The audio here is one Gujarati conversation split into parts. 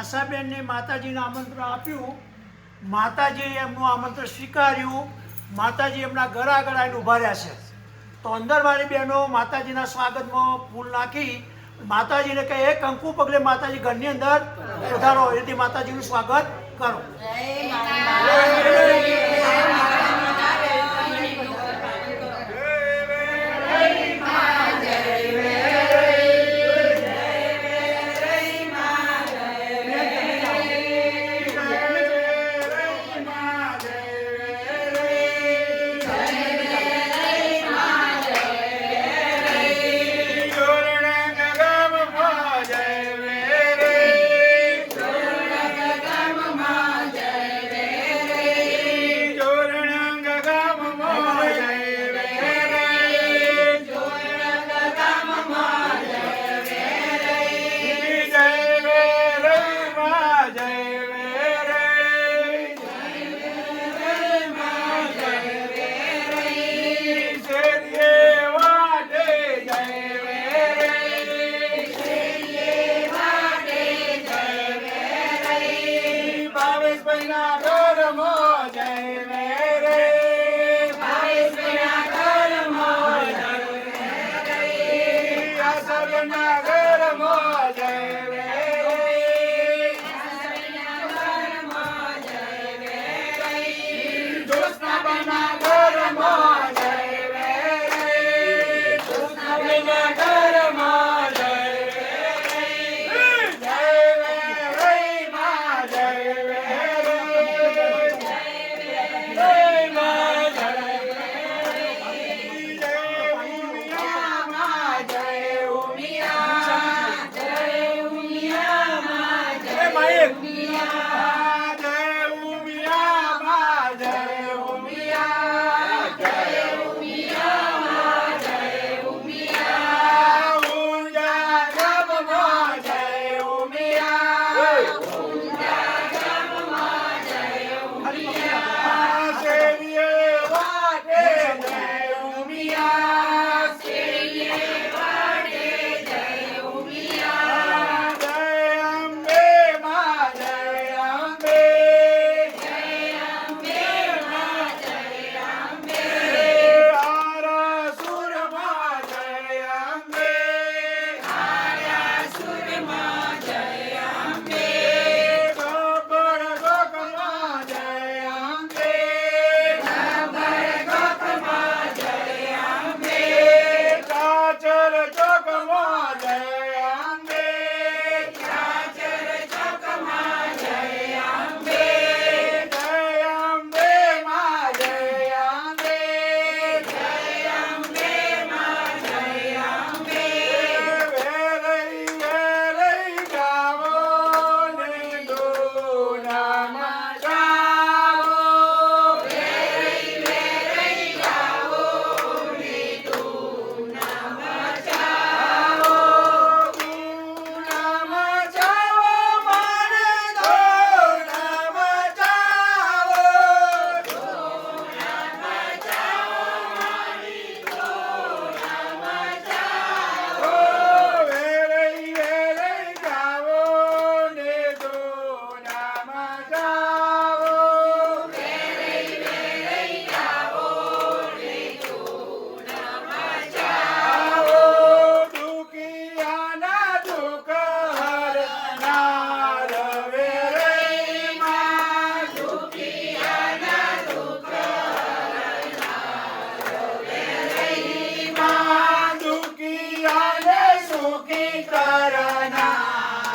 આશાબેન ને માતાજીને આમંત્રણ આપ્યું, માતાજીએ એમનું આમંત્રણ સ્વીકાર્યું, માતાજી એમના ઘર આગળ આવીને ઊભા રહ્યા છે. તો અંદરવાળી બહેનો માતાજીના સ્વાગતમાં ફૂલ નાખી માતાજીને કહે એ કંકુ પગલે માતાજી ઘરની અંદર પધારો, એથી માતાજીનું સ્વાગત કરો.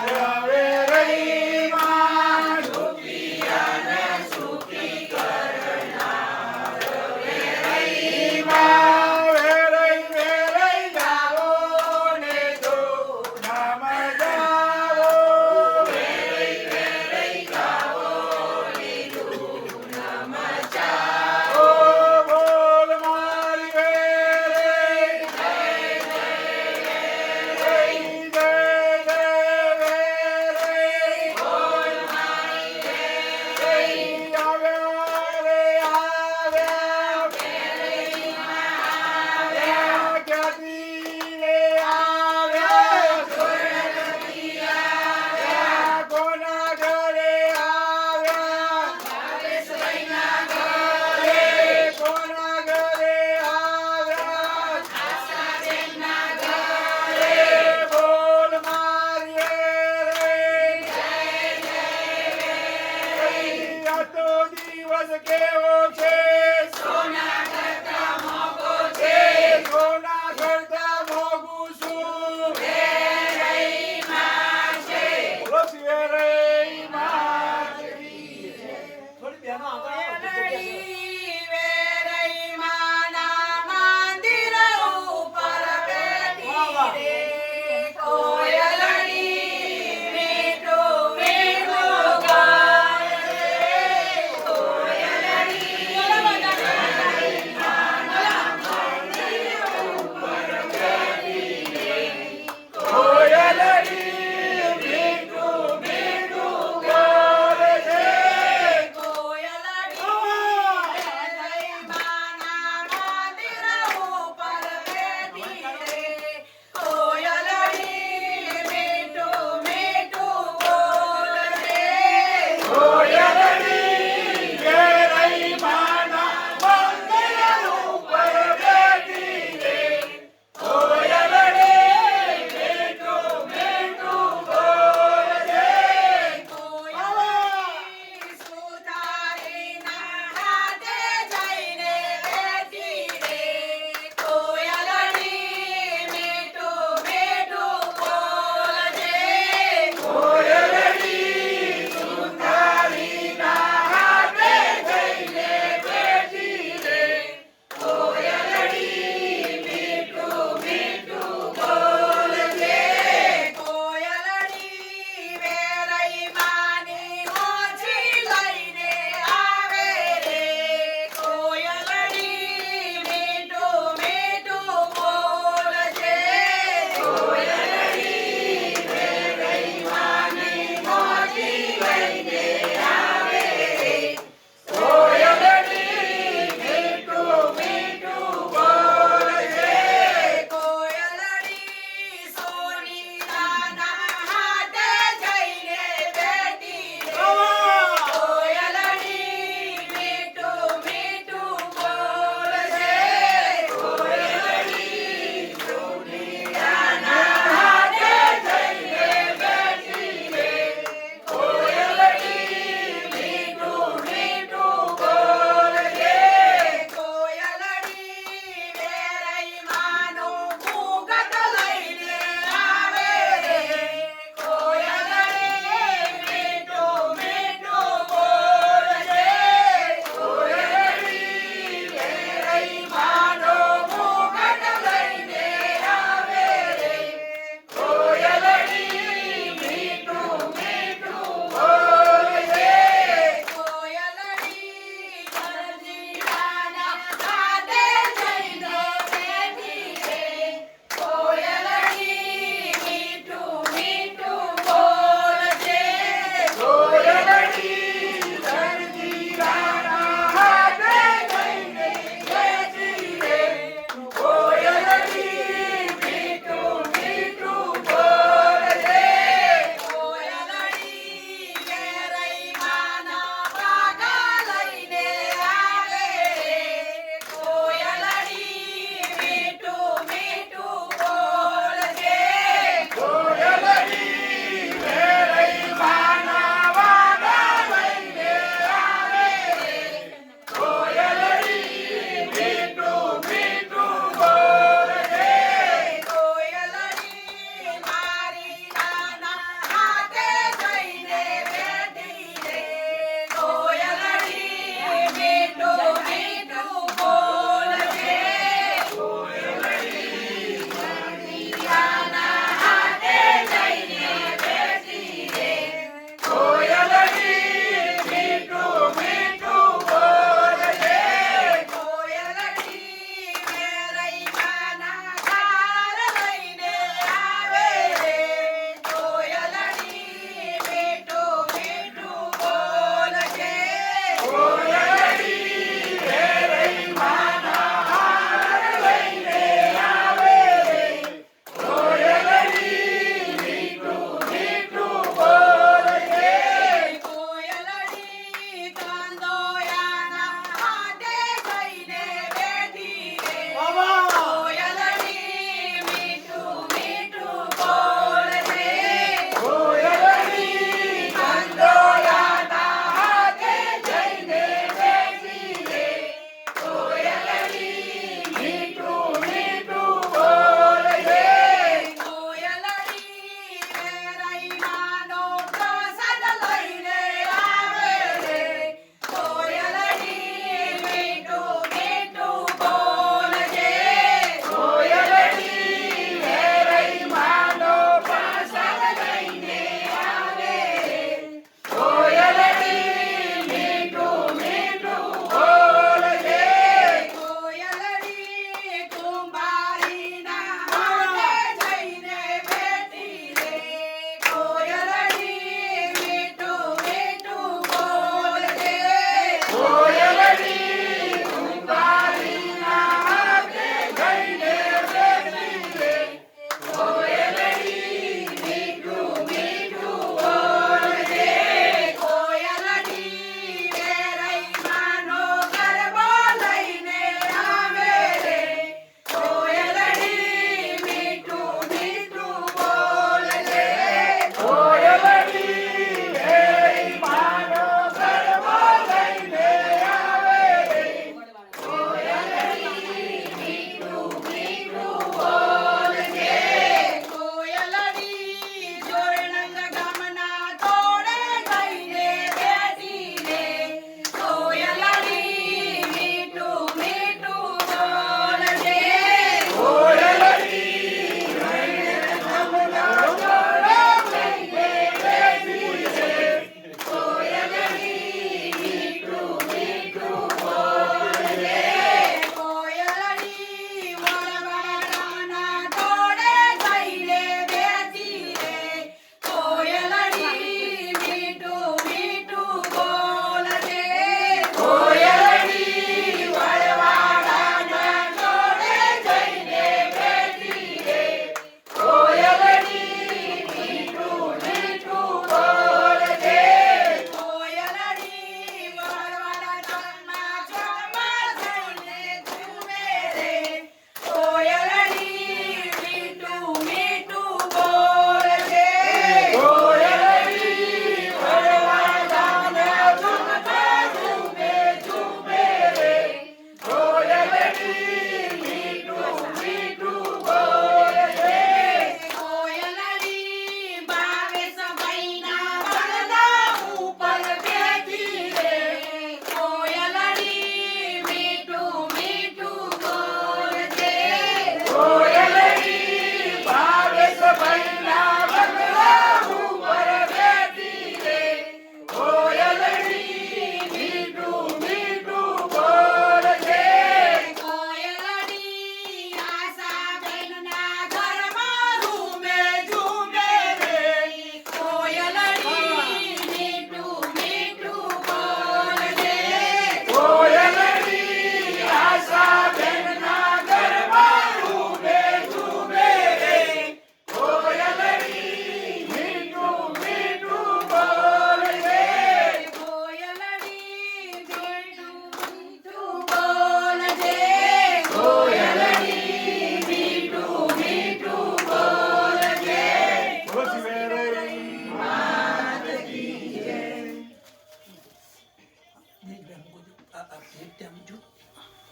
જય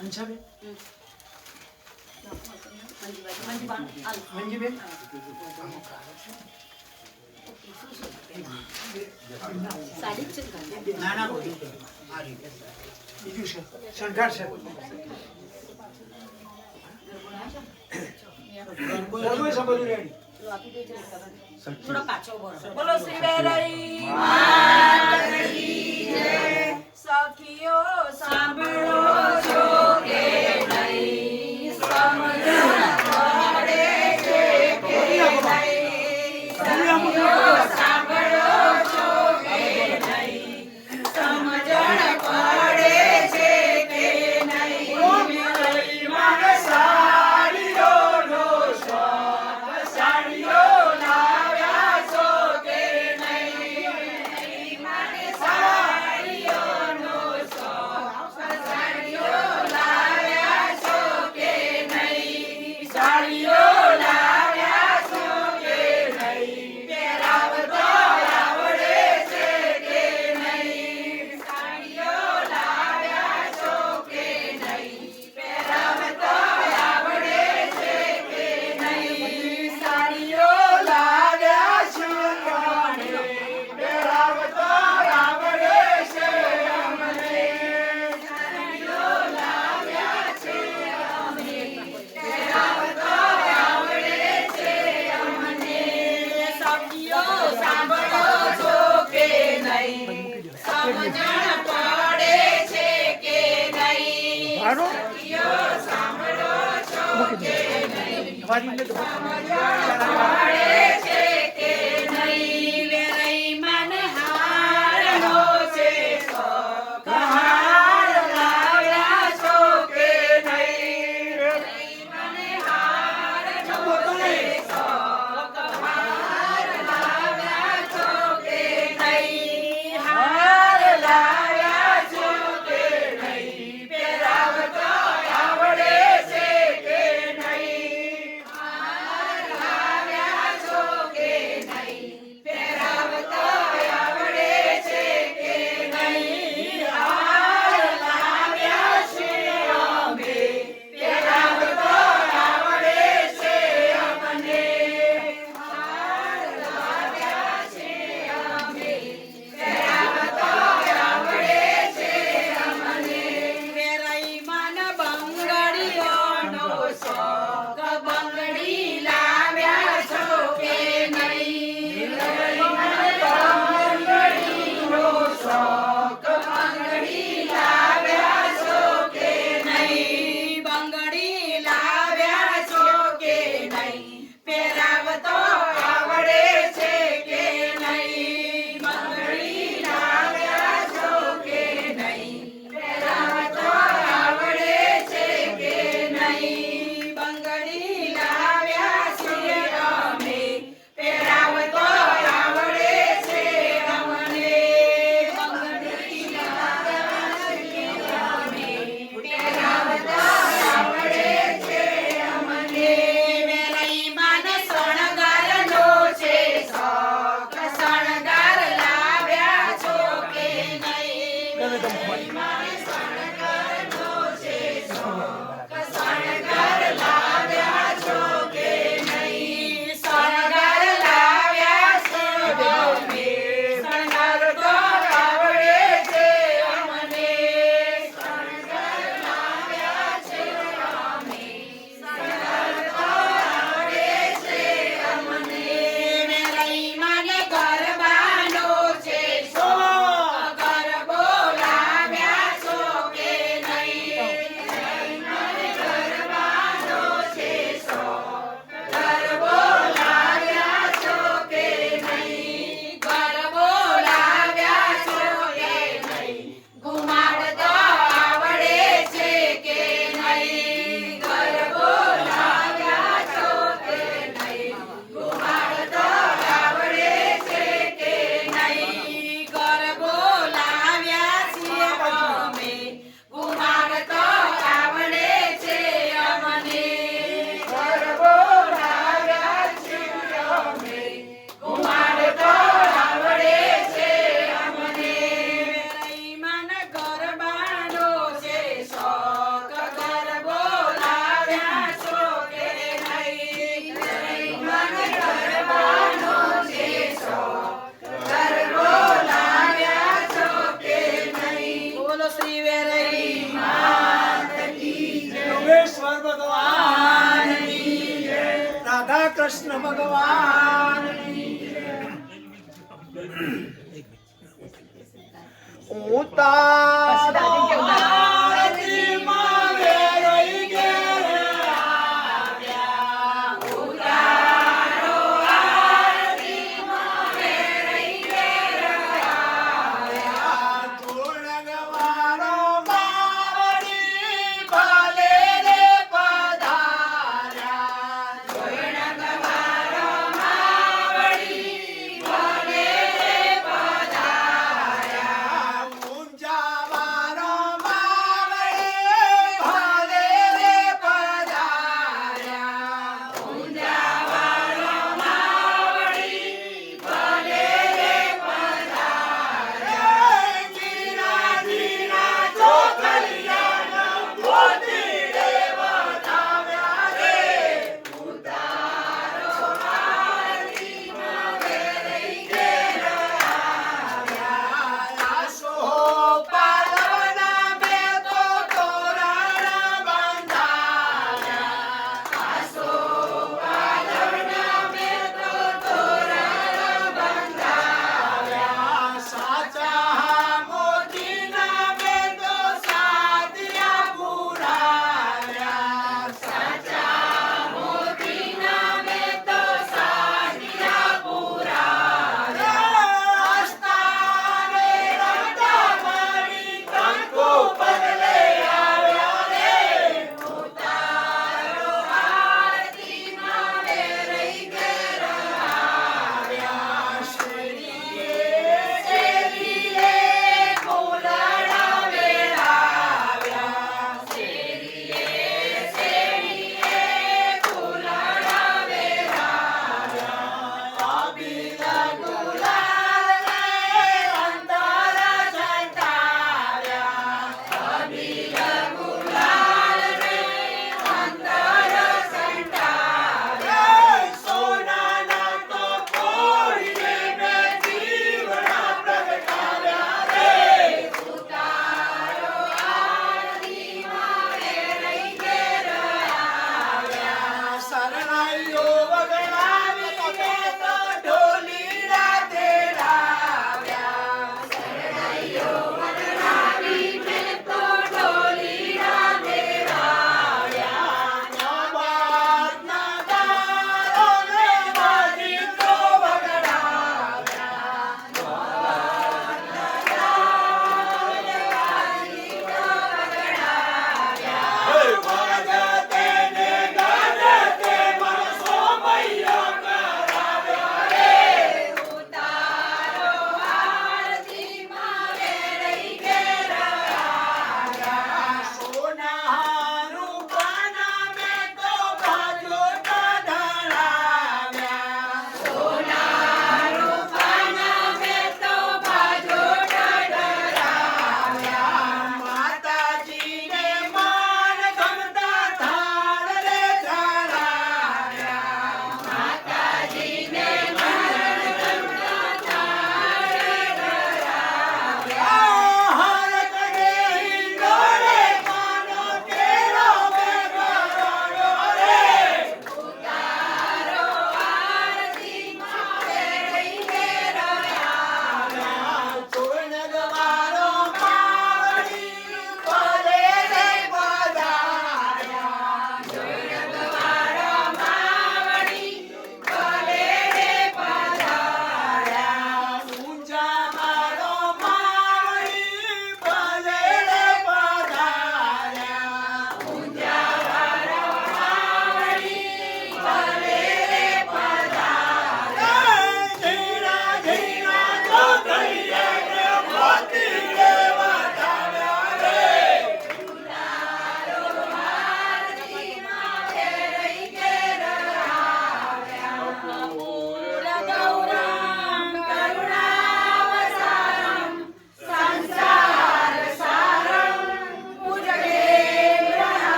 અંશાબેન મંજુબા મંજીબેન સાડી જ છે નાના બોલી બીજું છે શણગાર છે બધું છે બધું રેડી થોડો કાચો બોલો બોલો શ્રી વેરાઈ માતની જય. સખીઓ સાંભળો છો કે નહીં? સમજણ પડે છે કે નહીં? સખીઓ સાંભળો છો કે નહીં? સમજણ પડે છે કે નહીં? વેરાઈ મારે સાડીઓનો શોખ, સાડીઓ લાવ્યા છો કે નહીં? મારે સાડીઓનો શોખ, સાડીઓ લાવ્યા છો કે નહીં? સાડીઓ લાવ્યા છો કે નહીં? પહેરાવતો આવડે છે કે નહીં? સાડીઓ લાવ્યા છો કે નહીં? પહેરાવતો આવડે છે કે નહીં? સાડીઓ લાવ્યા છે અમને, પહેરાવતો આવડે છે અમને. સાડીઓ લાવ્યા છે અમને, પહેરાવતો આવડે છે અમને. સખીઓ સાંભળો છો કે નહીં? સમજણ પડે છે કે નહીં? મારો સખીઓ સાંભળો છો કે નહીં? વારીને તો પડે છે કે નહીં? વેરાઈ મને હારનો છે શોખ, હાર લાવ્યા છો કે નહીં? વેરાઈ મને હારનો છે શોખ, હાર લાવ્યા છો કે નહીં? હાર લાવ્યા છો કે નહીં? પહેરાવતો આવડે છે કે નહીં? હાર લાવ્યા છો કે નહીં? પહેરાવતો આવડે છે કે નહીં? હાર લાવ્યા છે અમે, પહેરાવતો આવડે છે અમને. હાર લાવ્યા છે અમે, પહેરાવતો આવડે છે અમને. વેરાઈ મન બંગડીઓનો શોખ, બંગડી લાવ્યા છો કે નહીં? વેરાઈ મન બંગડીનો શોખ, બંગડી લાવ્યા છો કે નહીં? બંગડી લાવ્યા છો કે નહીં? પહેરાવતો આવડે છે કે નહીં? બંગડી લાવ્યા છો કે નહીં? પહેરાવતો આવડે છે કે નહીં? બંગડી લાવ્યા છીએ અમે, પહેરાવતો આવડે છે અમને. બંગડી લાવ્યા છીએ અમે, પહેરાવતો આવડે છે અમને. વેરાઈ મન શણગારનો છે શોખ, શણગાર લાવ્યા છો કે નહીં? વેરાઈ મન શણગારનો છે શોખ, શણગાર લાવ્યા છો કે નહીં? શણગાર લાવ્યા છે અમે, શણગાર તો આવડે છે અમને. શણગાર લાવ્યા છે અમે, શણગાર તો આવડે છે અમને. વેરાઈ મને ગરબાનો છે શોખ, ગરબો લાવ્યા ભગવાનની ઉતારતીમાં વેરાઈ ઘેર આવ્યા. ધૂળગવારો બાવળી ભલે રે પધાર્યા. ઊંચા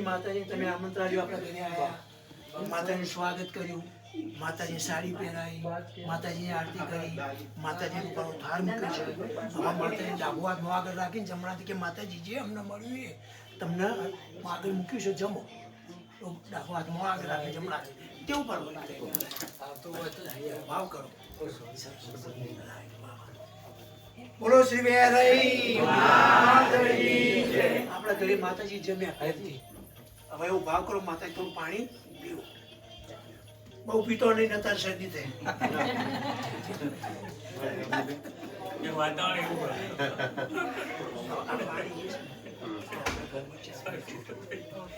માતાજી તમે આમંત્રણ આપ્યું આપણા ઘરે આવ્યા, માતાજીનું સ્વાગત કર્યું, માતાજી સાડી પહેરાવી, માતાજીની આરતી કરી, માતાજીનું ઉપર થાર મૂક્યો છે. હવે માતાજી ડાબો હાથ નો આગળ રાખીને જમણાથી કે માતાજી જે અમને મળ્યું એ તમને આગળ મૂક્યું છે જમો. તો ડાબો હાથ મોં આગળ રાખીને જમણાથી તેવું કરવું. ભાવ કરો. બોલો શ્રી વેરાઈ માતાજી જય. આપણા ઘરે માતાજી જમ્યા ઘરેથી. હવે એવું ભાવ કરો માતાજી થોડું પાણી પીવું. બહુ પીતો નહીં નતા શરદી થઈ.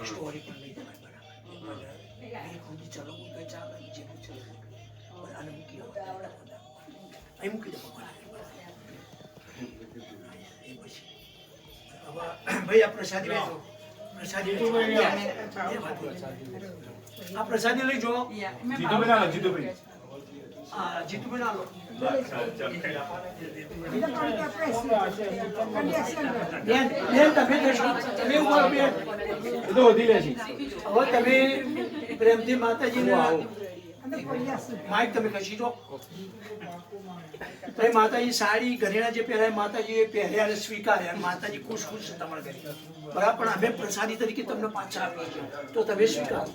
સ્ટોરી પણ લઈ જવાય બરાબર. ચલો ચાલે જેવું છે આને મૂકી દો. અહીં મૂકી દો ભાઈ આ પ્રસાદી લેજો. પ્રસાદી આ પ્રસાદી લઈ જો. જીતુભાઈ ના લો. બેન તમે લેશો. તમે ઉપર બેન હવે તમે પ્રેમથી માતાજીને માઇક તમે ખસી જો. ભાઈ માતાજી સાડી ઘરેણા જે પહેરાય માતાજી એ પહેર્યા અને સ્વીકાર્યા. માતાજી ખુશ ખુશ છે તમારા ઘરે બરાબર. પણ અમે પ્રસાદી તરીકે તમને પાછા આપીએ છીએ તો તમે સ્વીકારો.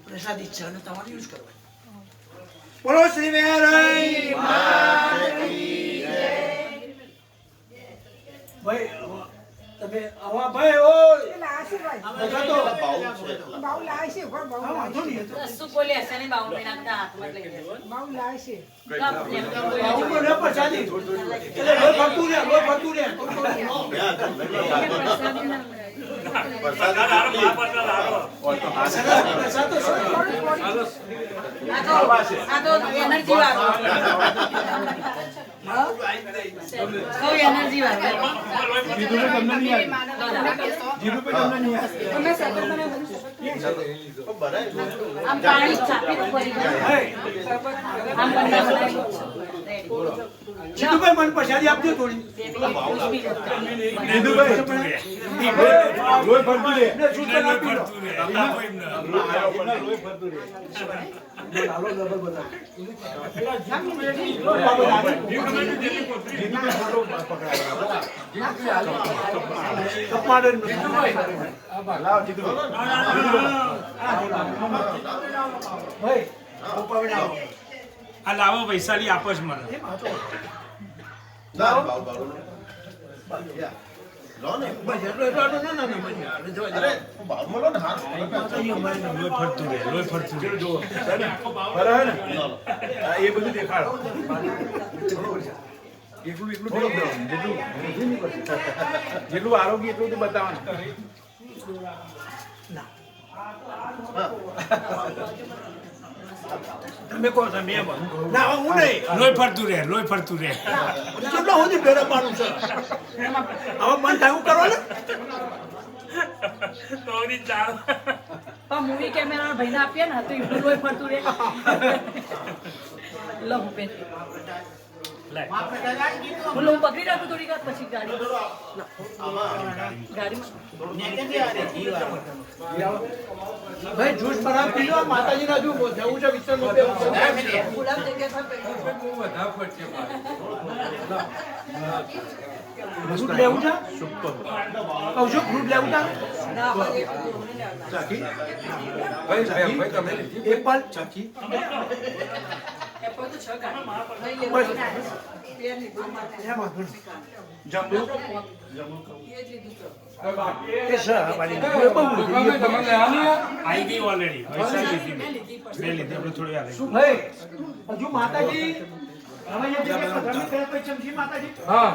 પ્રસાદી છે અને તમારે યુઝ કરવાની. બોલો શ્રી વેરાઈ ભાઈ તમે આવા ભાઈ ઓય બધા તો બાઉ લાય છે કોણ બાઉ લાય વાંધો નહીં હતો. શું બોલે હશે ને બાઉ મેં નાખતા હાથમાં લઈ ગયા. બાઉ લાય છે બાબુ બોલે પ્રસાદી એટલે લોહી ફરતું રહે, લોહી ફરતું રહે. પ્રસાદ તો શું? આ તો એનર્જી વાળો. બહુ એનર્જી વાળો. આમ પાણી છાપી દો પડી જાય. આમ બનાવી. જીતુભાઈ મને પ્રસાદી આપજો થોડી. આ લાવો વૈશાલી આપો જ મને. લોહી ફરતું રહે, લોહી ફરતું રહે. એ બધું દેખાડો. એટલું જેટલું આરોગ્ય એટલું તો બતાવવાનું. તમે કહો તમે એમ. ના હું નહીં. લોહી ફરતું રહે, લોહી ફરતું રહે. કેટલા સુધી ફેરવવાનું છે હવે મન થાય એવું કરો ને. પણ મૂવી કેમેરા ભાઈને આપીએ ને તો એટલું લોહી ફરતું રહે. લો ભૂપેન. બોલો હું પકડી રાખું થોડી વાર પછી ગાડીમાં. ભાઈ જ્યુસ બનાવ પીલો. માતાજીના જો જવું છે વિસ્તાર નો ગુલાબ જગ્યા ફ્રૂટ લેવું છે. કહું છું ફ્રૂટ લેવું છે. ચાખી એક પાલ ચાખી આવી ગઈ ઓલરેડી બે લીધી આપણે થોડી વાર હજુ માતાજી હવે એ જે રમી કર્યા પછી ચમચી માતાજી હા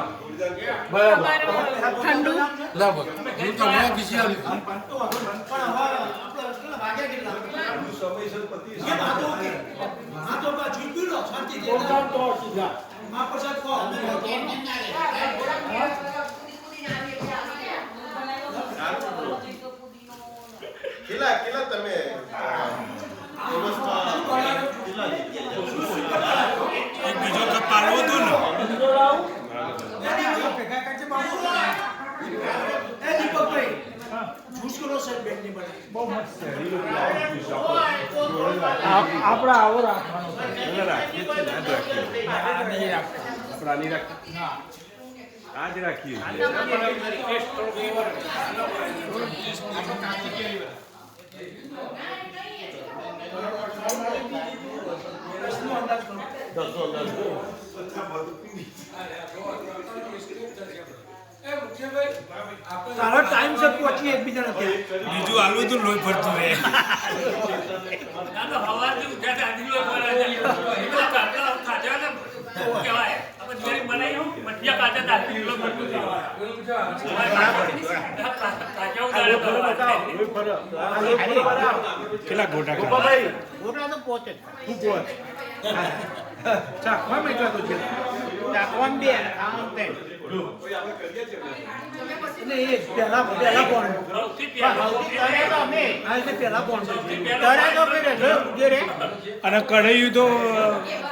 ઠંડુ બરાબર હું તો મેં કીધી પણ હવે વાગ્યા કેટલા આ તો બાજુ પીલો શાંતિ દે માં પ્રસાદ કો કેટલા તમે એક બીજો કપ પાડવો હતો ને એ દીપકભાઈ જ્યુસ કરો સાહેબ બેનની બને બહુ મસ્ત આપણા આવો રાખવાનો રાખીએ છીએ ને રાખીએ આજ રાખીએ તારા ટાઈમ સે પહોંચી એકબીજાને ત્યાં બીજું આલુ તો લોહી ફરતું રહે કેટલા ગોટા ગોટા તો પહોંચે ચાખવા એટલા તો છે ચાકવાન બે આમ તે ને એ પેલા કોણ પેલા કોણ તારે તો કે રે અને કઢાઈ તો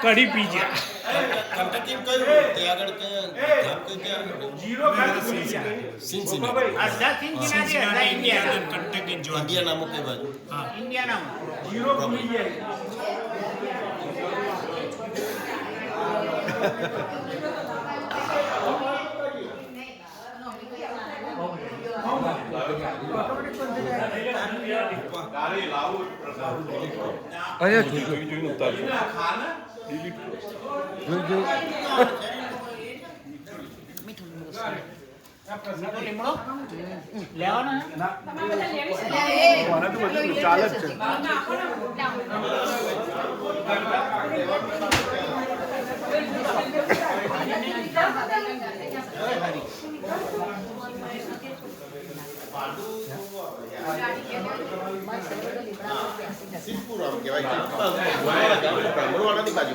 કઢી પી ગયા કંટકી કયું તે આગળ કે ધામ કે જીરો ખાલી ઇન્ડિયા કંટકી જો ઇન્ડિયા નામો કઈ બાજુ જીરો ભૂલી જાય ચાલે જ છે સિદ્ધપુર આમ કહેવાય બ્રાહ્મણવાડાની બાજુ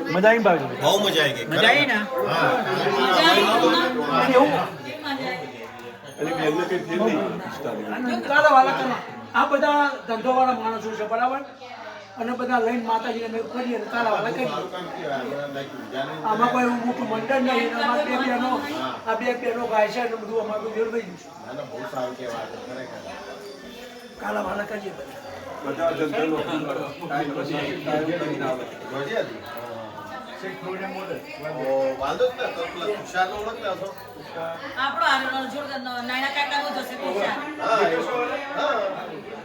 મજા આવી બાજુ બહુ મજા આવી ગઈ મજા આવી ને હા એટલે એમને કઈ ફેર નહીં ચાલો વાલા કરવા આ બધા ધંધોવાળા માણસો છે બરાબર અને બધા લઈને માતાજીને અમે કરીએ તારા વાલા કરીએ આમાં કોઈ એવું મોટું મંડળ નહીં અમારા બે બહેનો આ બે બહેનો ગાય છે અને બધું અમારું મેળવાઈ ગયું છે બહુ સારું કહેવાય ખરેખર કાલા વાલા કરીએ બધા બધા જનતાનો ટાઈમ પછી ટાઈમ કરીને આવે જોજે વાંધો જ ને તો પેલા તુષારનો ઓળખતા હશો આપણો આનો જોડ નાના કાકાનો જશે તુષાર હા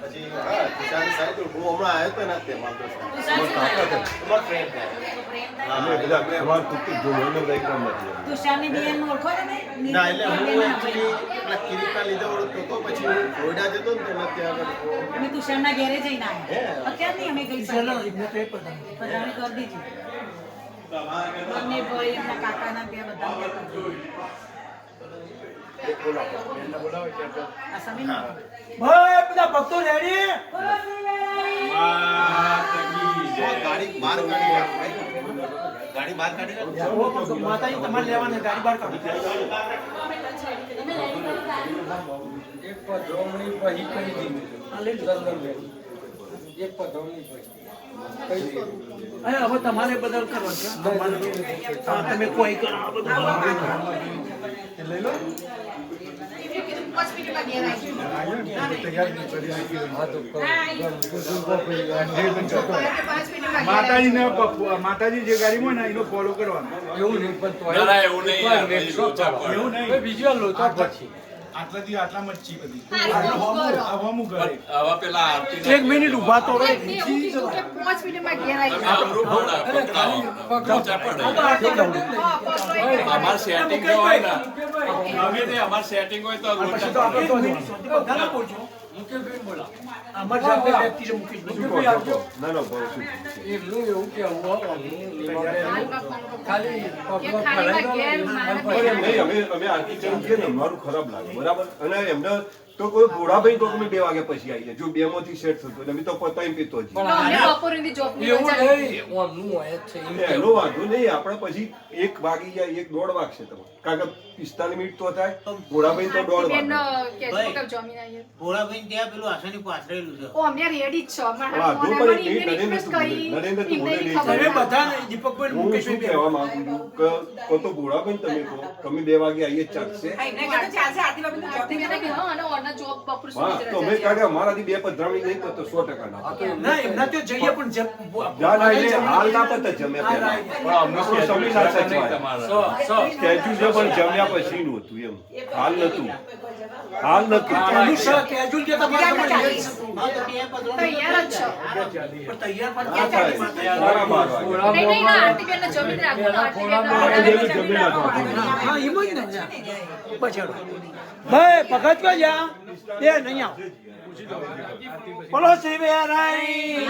પછી હા તુષારની સાઈડ હું હમણાં આવ્યો તો ને તે માલતો તુષાર શું થાય? તમારો ફ્રેન્ડ થાય અમે બધા વ્યવહાર તૂટી જોવાનો એકદમ નથી તુષારની બેન ઓળખો તમે ના એટલે હું એકચ્યુઅલી પેલા કિરીટના લીધે ઓળખતો હતો પછી હું ફ્લોરિડા જતો ને તેના ત્યાં આગળ અમે તુષારના ઘેરે જઈને આવ્યા અત્યાર નહીં અમે ગઈ ચાલો સાલ રીતને તો એ બધા પધરામણી કરી દીધી બંને ભાઈ એમના કાકાના ત્યાં બધા ગયા હતા. આ સમીર ભાઈ બધા ભક્તો રેડી ગાડી બહાર કાઢી ગાડી બહાર કાઢી માતાજી તમારે લેવાને ગાડી બહાર કાઢો એક પધરામણી પછી કરી દીધી આ લઈ લો. એક પધરામણી પછી હવે તમારે બદલ કરો છે તમે કોઈ કરો આ બધું લઈ લો હોસ્પિટલમાં ઘેર માતાજી જે ગાડીમાં ને એનો ફોલો કરવાનો એવું નહીં પણ બીજું લોચા પછી આટલાથી આટલામાં જ છી બધી હવામું કરે હવે પેલા આરતી એક મિનિટ ઊભા તો રહો હોસ્પિટલમાં ઘેર આવી અમાર સેટિંગ જો હોય ને હવે તે અમાર સેટિંગ હોય તો અમારે સાથે વ્યક્તિ છે મુકેશ ના ના બહુ શું એમનું એવું કેવું ખાલી નહીં અમે આરતી કરી છે ને અમારું ખરાબ લાગે બરાબર અને એમને તો કોઈ ઘોડાભાઈ તો અમે 2 વાગ્યા પછી આવી જાય જો 2 માંથી સેટ થતું એટલે અમે તો પતાઈ પીતો જ એવું નહીં ઓમનું હોય જ છે એનો વાંધો નહીં આપણે પછી 1 વાગી જાય 1:30 વાગશે તમે કારણ કે 45 મિનિટ તો થાય ઘોડાભાઈ તો 1:30 વાગે ભોળાભાઈ ત્યાં પેલું આસાની પાથરેલું છે વાંધો પણ નરેન્દ્ર તું બોલે નહીં તમે બધા દીપકભાઈ હું શું કહેવા માંગુ છું કે કો તો ઘોડાભાઈ તમે કહો તમે 2 વાગે આવીએ ચાલશે હા તો મેં કારણ કે અમારાથી 2 પધરામણી નહીં કરતો 100% ના એમના તો જઈએ પણ ના ના એટલે હાલ ના પતે જમ્યા પહેલા પણ અમને તો સમય ના સચવાય સ્કેજ્યુલ છે પણ જમ્યા પછીનું હતું એમ હાલ નતું કેજ્યુઅલ કે તમારે તૈયાર જ છો પણ તૈયાર પણ હા, થાય. સાડા 12 વાગે. નહીં આંટીબેનને જમીન રાખો હા એમ જ ને બચાડો ભાઈ ભગત કો જા બે નહીં આવ બોલો શ્રી બેરાઈ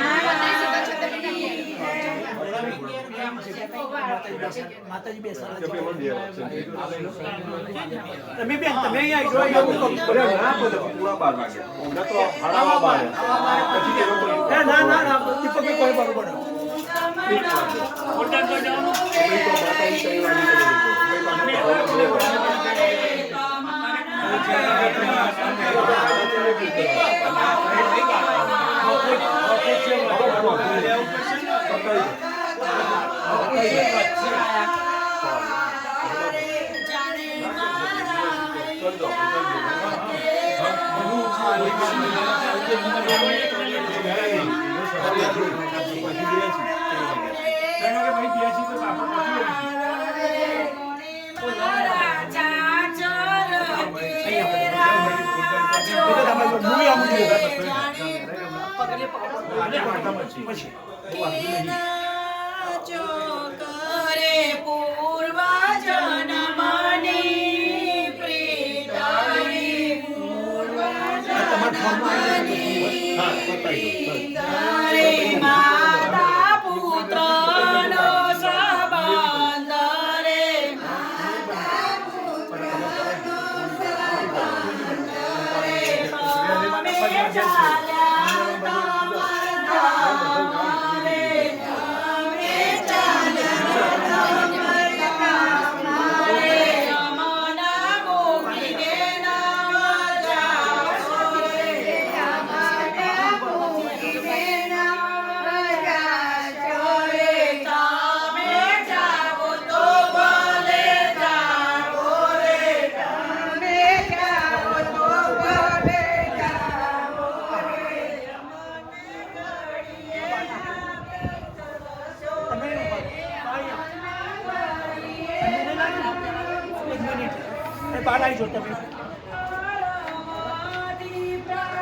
માતાજી બેસા કે પેલો 2 વાગે. તમે બેન તમે અહીંયા જોઈ એવું કહું અરે ના બોલો, પૂરા 12 વાગે. અમને તો હાડા 12. પછી એ લોકો ના દીપકભાઈ કોઈ બરોબર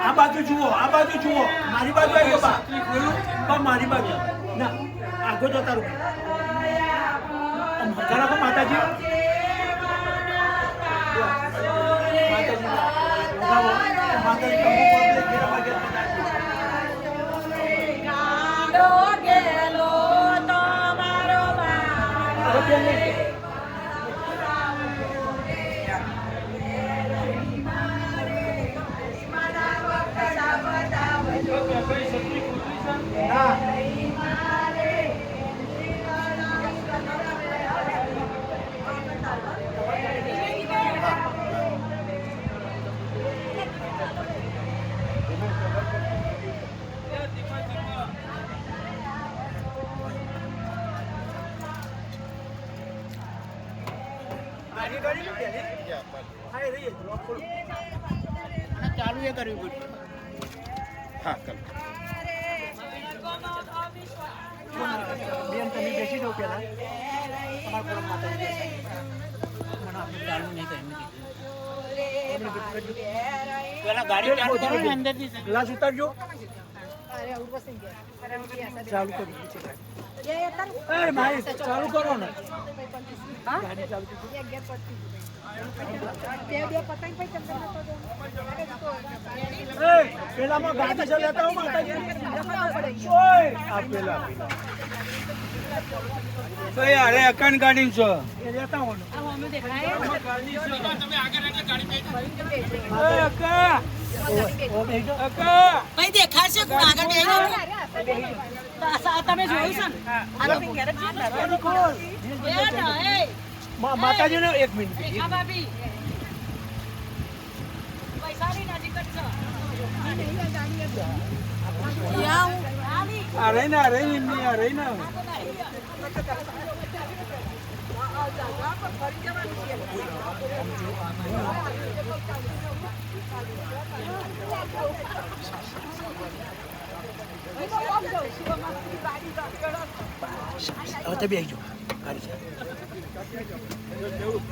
આ બાજુ જુઓ મારી બાજુ આવ્યો બા મારી બાજુ ના આગો જો તારું ઘણા માતાજી ગાડી ને પહેલી હા એ રહી લોક ખોલો અને ચાલુ એ કરવી પડશે. હા કર બેન તમે બેસી જાઓ પેલા તમારા પૂરા માતાજી મને આપણે ચાલુ નહીં કરી પેલા ગાડી ચાલુ કરો ને અંદરથી. ગ્લાસ ઉતારજો અરે ઉર્વશી ગયા ચાલુ કરી છે એ તારું એ ભાઈ ચાલુ કરો ને હા ગાડી ચાલુ કરો. એક ગેર પડતી બે પતંગ પૈ ચંદ્ર એ પેલામાં ગાડી છે લેતા હો માતાજી ઓય આ પેલા તો યાર એ અકાન ગાડી છો એ લેતા હો ને આ હોમે દેખાય એ અકા ઓ બેજો અકા ભાઈ દેખાશે કોણ આગળ બેહી તમે જોયું છે ને આ તો ક્યારેક ખોલ એ માતાજીને 1 મિનિટ રેખા ભાભી પૈસાની નજીક જ છે આ રહી ના રહી ની આ રહી ના હવે તે બેસજો ગાડી છે